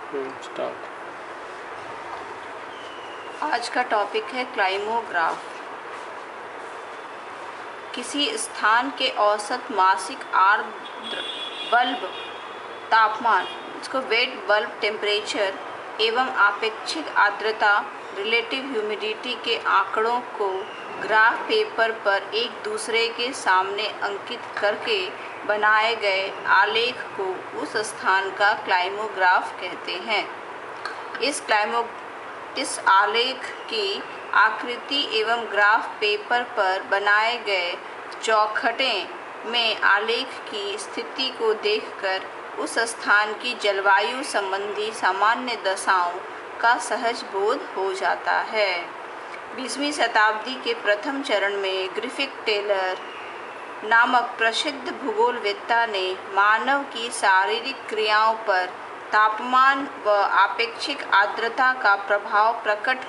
Start. आज का topic है क्लाइमोग्राफ। किसी स्थान के औसत मासिक आर्द्र बल्ब तापमान, इसको वेट बल्ब टेम्परेचर एवं आपेक्षिक आर्द्रता रिलेटिव ह्यूमिडिटी के आंकड़ों को ग्राफ पेपर पर एक दूसरे के सामने अंकित करके बनाए गए आलेख को उस स्थान का क्लाइमोग्राफ कहते हैं। इस आलेख की आकृति एवं ग्राफ पेपर पर बनाए गए चौखटे में आलेख की स्थिति को देखकर उस स्थान की जलवायु संबंधी सामान्य दशाओं का सहज बोध हो जाता है। 20वीं शताब्दी के प्रथम चरण में ग्रिफिथ टेलर नामक प्रसिद्ध भूगोलवेत्ता ने मानव की शारीरिक क्रियाओं पर तापमान व आपेक्षिक आर्द्रता का प्रभाव प्रकट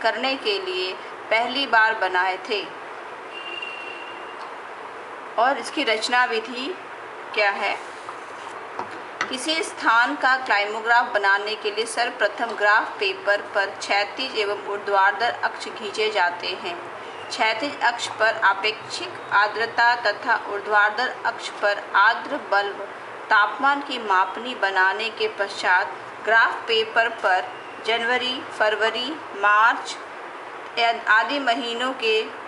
करने के लिए पहली बार बनाए थे। और इसकी रचना विधि क्या है? किसी स्थान का क्लाइमोग्राफ बनाने के लिए सर्वप्रथम ग्राफ पेपर पर क्षैतिज एवं ऊर्ध्वाधर अक्ष खींचे जाते हैं। क्षैतिज अक्ष पर आपेक्षिक आर्द्रता तथा ऊर्ध्वाधर अक्ष पर आर्द्र बल्ब तापमान की मापनी बनाने के पश्चात ग्राफ पेपर पर जनवरी, फरवरी, मार्च आदि महीनों के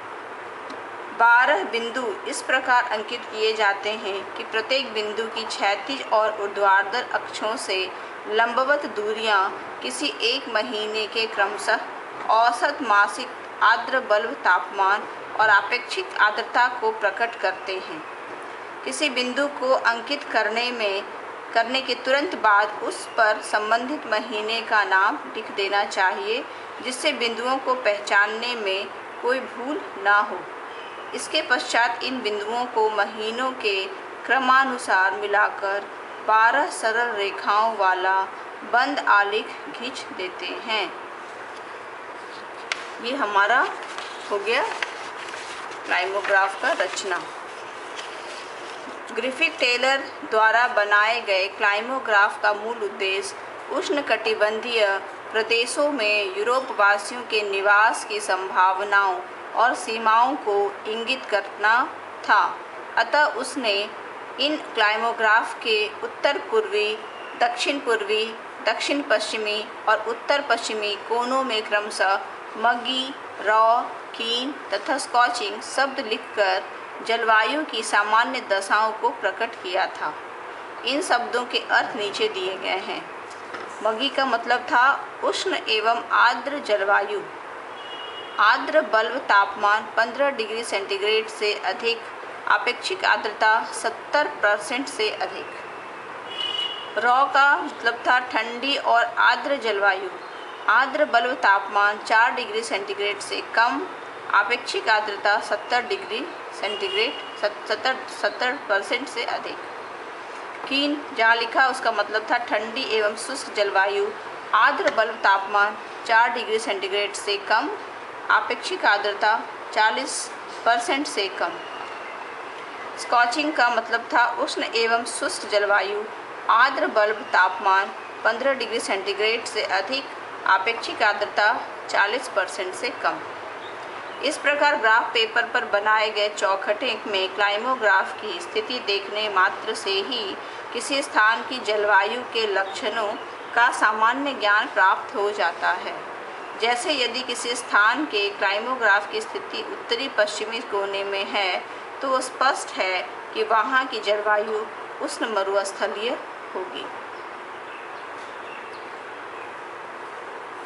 12 बिंदु इस प्रकार अंकित किए जाते हैं कि प्रत्येक बिंदु की क्षैतिज और ऊर्ध्वाधर अक्षों से लंबवत दूरियां किसी एक महीने के क्रमशः औसत मासिक आर्द्र बल्ब तापमान और आपेक्षिक आर्द्रता को प्रकट करते हैं। किसी बिंदु को अंकित करने के तुरंत बाद उस पर संबंधित महीने का नाम लिख देना चाहिए, जिससे बिंदुओं को पहचानने में कोई भूल ना हो। इसके पश्चात इन बिंदुओं को महीनों के क्रमानुसार मिलाकर 12 सरल रेखाओं वाला बंद आलेख खींच देते हैं। ये हमारा हो गया क्लाइमोग्राफ का रचना। ग्रिफिथ टेलर द्वारा बनाए गए क्लाइमोग्राफ का मूल उद्देश्य उष्णकटिबंधीय प्रदेशों में यूरोपवासियों के निवास की संभावनाओं और सीमाओं को इंगित करना था। अतः उसने इन क्लाइमोग्राफ के उत्तर पूर्वी, दक्षिण पूर्वी, दक्षिण पश्चिमी और उत्तर पश्चिमी कोनों में क्रमशः मगी, रॉ, कीन तथा स्कॉचिंग शब्द लिखकर जलवायु की सामान्य दशाओं को प्रकट किया था। इन शब्दों के अर्थ नीचे दिए गए हैं। मगी का मतलब था उष्ण एवं आर्द्र जलवायु। आर्द्र बल्ब तापमान 15 डिग्री सेंटीग्रेड से अधिक, आपेक्षिक आर्द्रता 70% से अधिक। रॉ का मतलब था ठंडी और आर्द्र जलवायु। आर्द्र बल्ब तापमान 4 डिग्री सेंटीग्रेड से कम, आपेक्षिक आर्द्रता 70% से अधिक। कीन जहाँ लिखा उसका मतलब था ठंडी एवं शुष्क जलवायु। आर्द्र बल्ब तापमान 4 डिग्री सेंटीग्रेड से कम, आपेक्षिक आर्द्रता 40% से कम। स्कॉचिंग का मतलब था उष्ण एवं शुष्क जलवायु। आर्द्र बल्ब तापमान 15 डिग्री सेंटीग्रेड से अधिक, आपेक्षिक आर्द्रता 40% से कम। इस प्रकार ग्राफ पेपर पर बनाए गए चौखटे में क्लाइमोग्राफ की स्थिति देखने मात्र से ही किसी स्थान की जलवायु के लक्षणों का सामान्य ज्ञान प्राप्त हो जाता है। जैसे यदि किसी स्थान के क्लाइमोग्राफ की स्थिति उत्तरी पश्चिमी कोने में है, तो स्पष्ट है कि वहाँ की जलवायु उष्ण मरुस्थलीय होगी।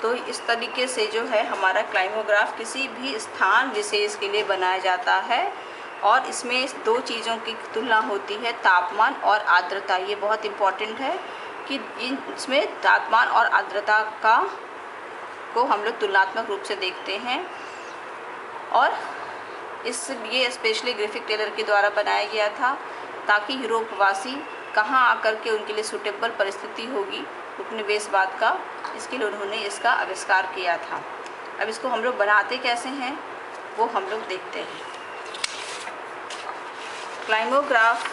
तो इस तरीके से जो है हमारा क्लाइमोग्राफ किसी भी स्थान विशेष के लिए बनाया जाता है और इसमें 2 चीज़ों की तुलना होती है, तापमान और आर्द्रता। ये बहुत इम्पॉर्टेंट है कि इसमें तापमान और आर्द्रता को हम लोग तुलनात्मक रूप से देखते हैं। और ये स्पेशली ग्रिफिथ टेलर के द्वारा बनाया गया था ताकि यूरोपवासी कहाँ आकर के उनके लिए सूटेबल परिस्थिति होगी उपनिवेशवाद का, इसके लिए उन्होंने इसका आविष्कार किया था। अब इसको हम लोग बनाते कैसे हैं वो हम लोग देखते हैं। क्लाइमोग्राफ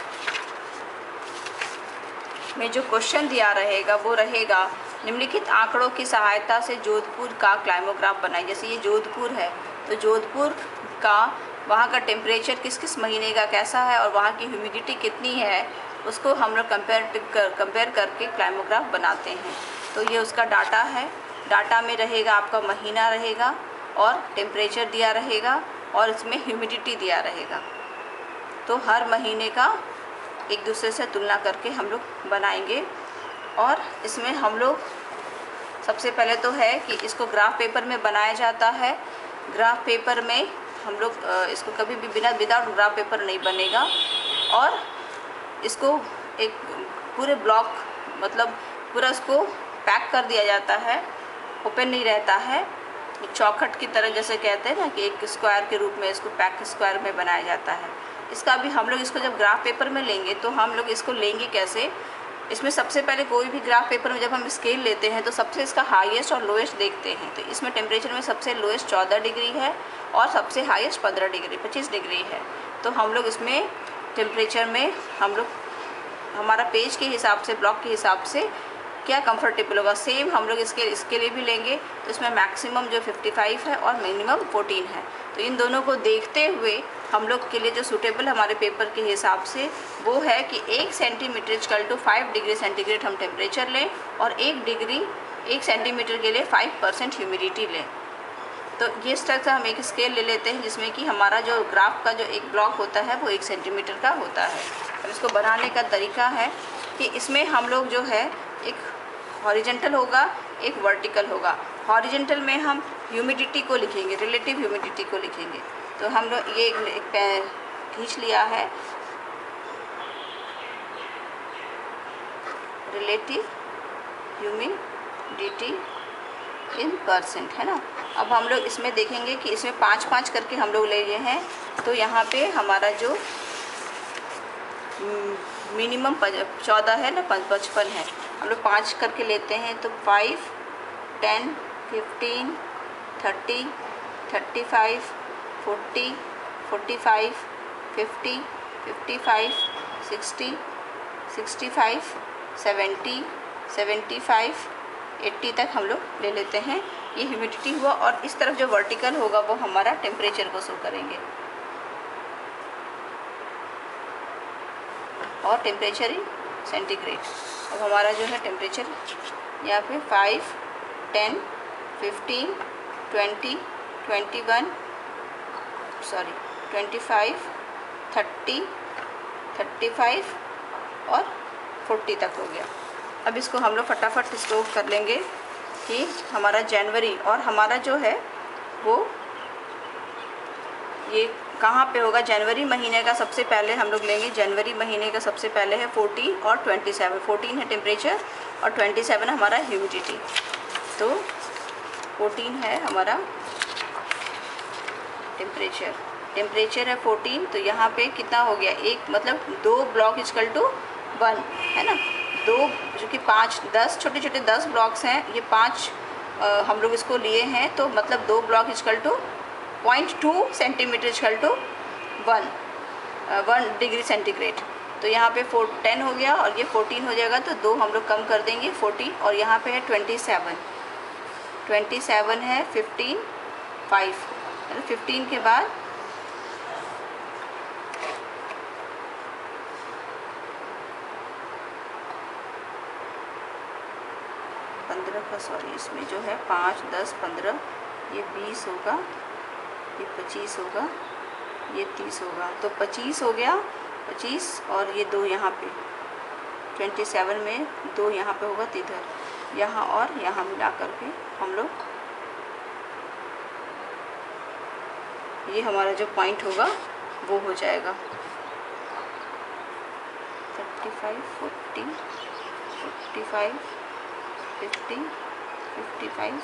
में जो क्वेश्चन दिया रहेगा वो रहेगा निम्नलिखित आंकड़ों की सहायता से जोधपुर का क्लाइमोग्राफ बनाएं। जैसे ये जोधपुर है तो जोधपुर का वहाँ का टेम्परेचर किस किस महीने का कैसा है और वहाँ की ह्यूमिडिटी कितनी है उसको हम लोग कंपेयर करके क्लाइमोग्राफ बनाते हैं। तो ये उसका डाटा है। डाटा में रहेगा आपका महीना रहेगा और टेम्परेचर दिया रहेगा और इसमें ह्यूमिडिटी दिया रहेगा। तो हर महीने का एक दूसरे से तुलना करके हम लोग बनाएंगे। और इसमें हम लोग सबसे पहले तो है कि इसको ग्राफ पेपर में बनाया जाता है। ग्राफ पेपर में हम लोग इसको कभी भी विदाउट ग्राफ पेपर नहीं बनेगा। और इसको एक पूरे ब्लॉक मतलब पूरा इसको पैक कर दिया जाता है, ओपन नहीं रहता है। एक चौखट की तरह जैसे कहते हैं ना कि एक स्क्वायर के रूप में इसको पैक स्क्वायर में बनाया जाता है। इसका भी हम लोग इसको जब ग्राफ पेपर में लेंगे तो हम लोग इसको लेंगे कैसे, इसमें सबसे पहले कोई भी ग्राफ पेपर में जब हम स्केल लेते हैं तो सबसे इसका हाईएस्ट और लोएस्ट देखते हैं। तो इसमें टेम्परेचर में सबसे लोएस्ट 14 डिग्री है और सबसे हाईएस्ट 25 डिग्री है। तो हम लोग इसमें टेम्परेचर में हम लोग हमारा पेज के हिसाब से ब्लॉक के हिसाब से क्या कंफर्टेबल होगा सेम हम लोग इसके लिए भी लेंगे। तो इसमें मैक्सिमम जो 55 है और मिनिमम 14 है। तो इन दोनों को देखते हुए हम लोग के लिए जो सूटेबल हमारे पेपर के हिसाब से वो है कि 1 centimeter equal to 5 degree centigrade हम टेम्परेचर लें और 1 सेंटीमीटर के लिए 5% ह्यूमिडिटी लें। तो ये इस तरह से हम एक स्केल ले लेते हैं जिसमें कि हमारा जो ग्राफ का जो एक ब्लॉक होता है वो 1 सेंटीमीटर का होता है। अब इसको बनाने का तरीका है कि इसमें हम लोग जो है एक हॉरिजेंटल होगा, एक वर्टिकल होगा। हॉरिजेंटल में हम ह्यूमिडिटी को लिखेंगे, रिलेटिव ह्यूमिडिटी को लिखेंगे। तो हम लोग ये एक खींच लिया है रिलेटिव ह्यूमिडिटी इन परसेंट, है ना। अब हम लोग इसमें देखेंगे कि इसमें 5-5 करके हम लोग ले लिए हैं। तो यहाँ पे हमारा जो मिनिमम 14 है ना 55 है, हम लोग 5 करके लेते हैं। तो 5, 10, 15, 30, 35, 40, 45, 50, 55, 60, 65, 70, 75, 80 तक हम लोग ले लेते हैं। ये ह्यूमिडिटी हुआ। और इस तरफ जो वर्टिकल होगा वो हमारा टेम्परेचर को शो करेंगे और टेम्परेचर इन सेंटीग्रेड। अब हमारा जो है टेम्परेचर यहाँ पे 5, 10, 15, 20, 21 सॉरी 25, 30, 35 और 40 तक हो गया। अब इसको हम लोग फटाफट इसको कर लेंगे कि हमारा जनवरी और हमारा जो है वो ये कहाँ पे होगा। जनवरी महीने का सबसे पहले हम लोग लेंगे, जनवरी महीने का सबसे पहले है 14 और 27। 14 है टेम्परेचर और 27 हमारा ह्यूमिडिटी। तो 14 है हमारा टेम्परेचर है 14। तो यहाँ पे कितना हो गया, एक मतलब 2 ब्लॉक इक्वल टू 1 है ना। 2 जो कि 5, 10 छोटे छोटे 10 ब्लॉक्स हैं, ये 5 हम लोग इसको लिए हैं। तो मतलब 2 block equal to 0.2 centimeter equal to 1 degree centigrade. तो यहाँ पे 10 हो गया और ये 14 हो जाएगा। तो 2 हम लोग कम कर देंगे 14 और यहाँ पे है 27 है 15, 5 15 के बाद 15 का सॉरी इसमें जो है 5, 10, 15 ये 20 होगा, ये 25 होगा, ये 30 होगा। तो 25 हो गया 25 और ये 2 यहाँ पे 27 में 2 यहाँ पे होगा। तो इधर यहाँ और यहाँ मिला करके हम लोग ये हमारा जो पॉइंट होगा वो हो जाएगा 35, 40, 45, 50, 55,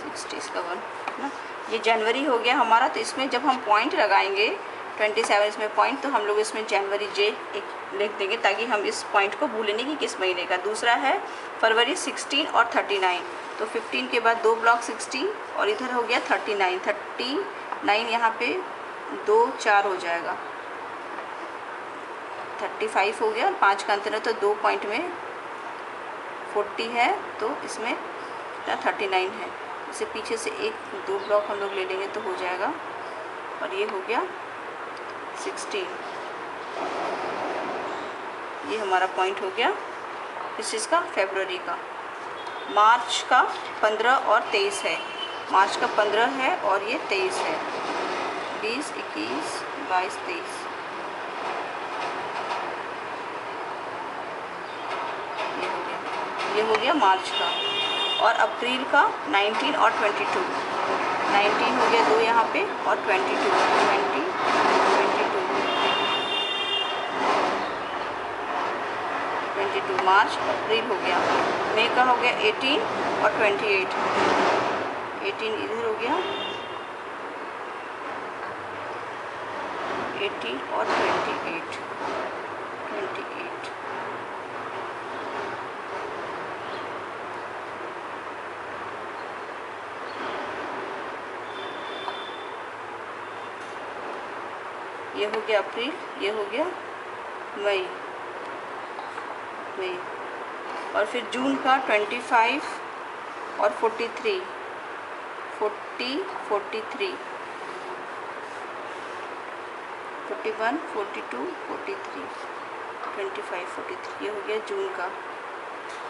60 इसका 1 ना। ये जनवरी हो गया हमारा। तो इसमें जब हम पॉइंट लगाएंगे 27 इसमें पॉइंट, तो हम लोग इसमें जनवरी जे एक लिख देंगे ताकि हम इस पॉइंट को भूलें नहीं कि किस महीने का। दूसरा है फरवरी 16 और 39। तो 15 के बाद 2 ब्लॉक 16 और इधर हो गया 39 यहाँ पे 2 4 हो जाएगा 35 हो गया और 5 का अंतर है। तो 2 पॉइंट में 40 है तो इसमें 39 है। इसे पीछे से एक दो ब्लॉक हम लोग ले लेंगे तो हो जाएगा। और ये हो गया 16। ये हमारा पॉइंट हो गया इस चीज़ का फरवरी का। मार्च का 15 और 23 है। मार्च का 15 है और ये 23 है। 20, 21, 22, 23 ये हो गया मार्च का। और अप्रैल का 19 और 22। 19 हो गया 2 यहाँ पे और 22 मार्च अप्रैल हो गया। मई का हो गया 18 और 28। 18 इधर हो गया 18 और 28। ये हो गया अप्रैल, ये हो गया मई। और फिर जून का 25 और 43। 41, 42, 43, 25, 43 ये हो गया जून का।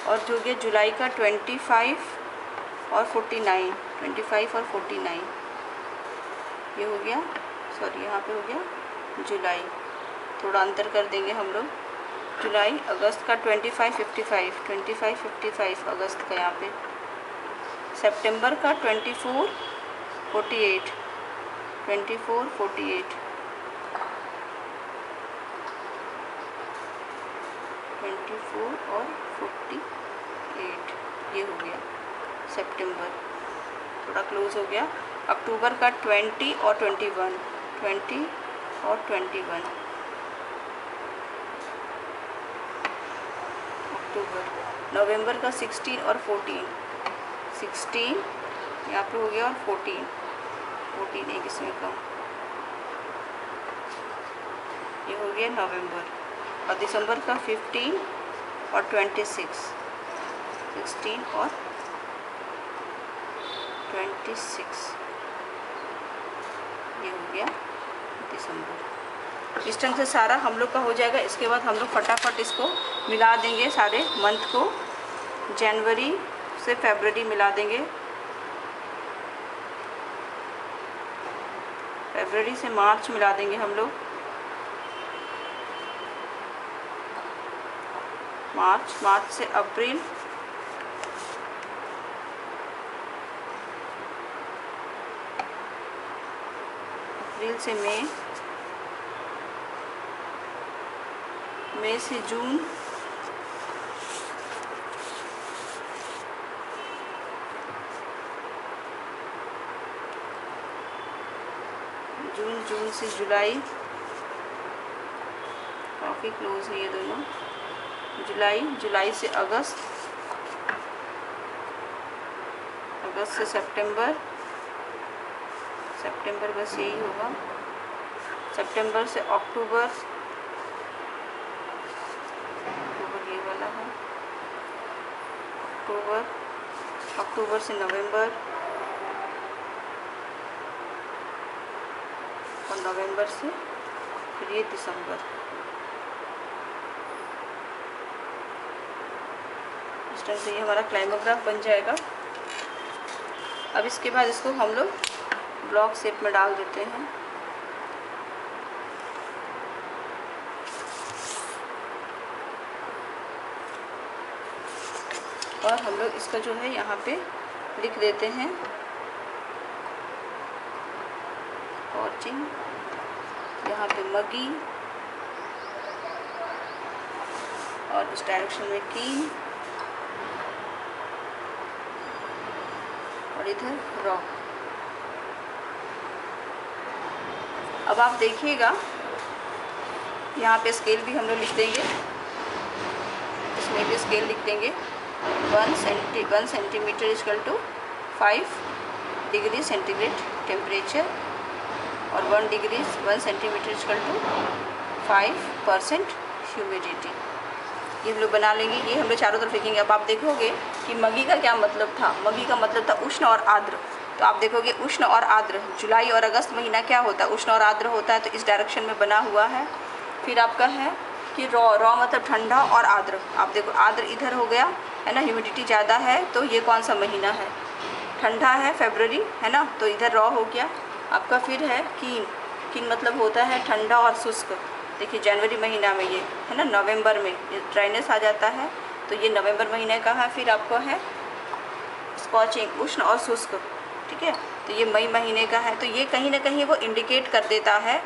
और जो हो गया जुलाई का 25 और 49। 25 और 49 ये हो गया, सॉरी यहाँ पे हो गया जुलाई, थोड़ा अंतर कर देंगे हम लोग। जुलाई, अगस्त का 25, 55, 25, 55 अगस्त का यहाँ पे। सितंबर का 24, 48, 24, 48, 24 और 48 ये हो गया सितंबर, थोड़ा क्लोज हो गया। अक्टूबर का 20 और 21, 20 और 21 अक्टूबर। नवंबर का 16 और 14, 16 यहाँ पे हो गया और 14 एक इसमें कम, ये हो गया नवंबर। और दिसंबर का 15 और 26, 16 और 26 ये हो गया दिसंबर। इस ढंग से सारा हम लोग का हो जाएगा। इसके बाद हम लोग फटाफट इसको मिला देंगे सारे मंथ को। जनवरी से फरवरी मिला देंगे, फरवरी से मार्च मिला देंगे हम लोग, मार्च से अप्रैल, अप्रैल से मई से जून, जून से जुलाई, काफ़ी क्लोज है ये दोनों। जुलाई से अगस्त, अगस्त से सितंबर बस यही होगा। सितंबर से अक्टूबर ये वाला है। अक्टूबर से नवंबर और नवंबर से फिर ये दिसंबर। इस तरह से ये हमारा क्लाइमोग्राफ बन जाएगा। अब इसके बाद इसको हम लोग ब्लॉक शेप में डाल देते हैं। और हम लोग इसका जो है यहाँ पे लिख देते हैं ऑर्चिंग, यहाँ पे मगी, और इस डायरेक्शन में कीन, और इधर रॉक। अब आप देखिएगा यहाँ पे स्केल भी हम लोग लिख देंगे, इसमें भी स्केल लिख देंगे। 1 centimeter equal to 5 degree centigrade temperature, और 1 सेंटीमीटर इक्वल टू 5% ह्यूमिडिटी। ये हम लोग बना लेंगे, ये हम लोग चारों तरफ लिखेंगे। अब आप देखोगे कि मगी का क्या मतलब था। मगी का मतलब था उष्ण और आर्द्र। तो आप देखोगे उष्ण और आर्द्र, जुलाई और अगस्त महीना क्या होता है, उष्ण और आर्द्र होता है, तो इस डायरेक्शन में बना हुआ है। फिर आपका है कि रॉ मतलब ठंडा और आर्द्र। आप देखो आर्द्र इधर हो गया है ना, ह्यूमिडिटी ज़्यादा है, तो ये कौन सा महीना है, ठंडा है, फरवरी है ना, तो इधर रॉ हो गया आपका। फिर है कीन मतलब होता है ठंडा और शुष्क। देखिए जनवरी महीना में ये है ना, नवंबर में ये ड्राइनेस आ जाता है, तो ये नवंबर महीने का है। फिर आपको है स्कॉचिंग, उष्ण और शुष्क, ठीक है, तो ये मई महीने का है। तो ये कहीं ना कहीं वो इंडिकेट कर देता है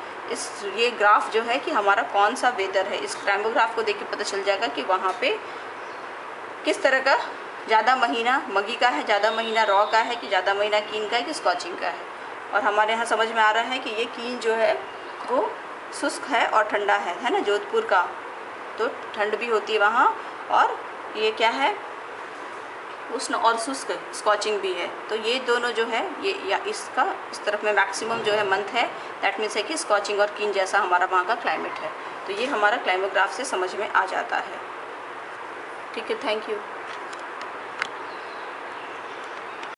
ये ग्राफ जो है कि हमारा कौन सा वेदर है। इस क्लाइमोग्राफ को देख के पता चल जाएगा कि वहाँ पे किस तरह का ज़्यादा महीना मगी का है, ज़्यादा महीना रॉ का है, कि ज़्यादा महीना कीन का है, कि स्कॉचिंग का है। और हमारे यहाँ समझ में आ रहा है कि ये कीन जो है वो शुष्क है और ठंडा है ना, जोधपुर का, तो ठंड भी होती है वहाँ। और ये क्या है, उष्ण और शुष्क, स्कॉचिंग भी है। तो ये दोनों जो है ये या इसका इस तरफ में मैक्सिमम जो है मंथ है, दैट मीन्स है कि स्कॉचिंग और कीन जैसा हमारा वहाँ का क्लाइमेट है। तो ये हमारा क्लाइमोग्राफ से समझ में आ जाता है। ठीक है, थैंक यू।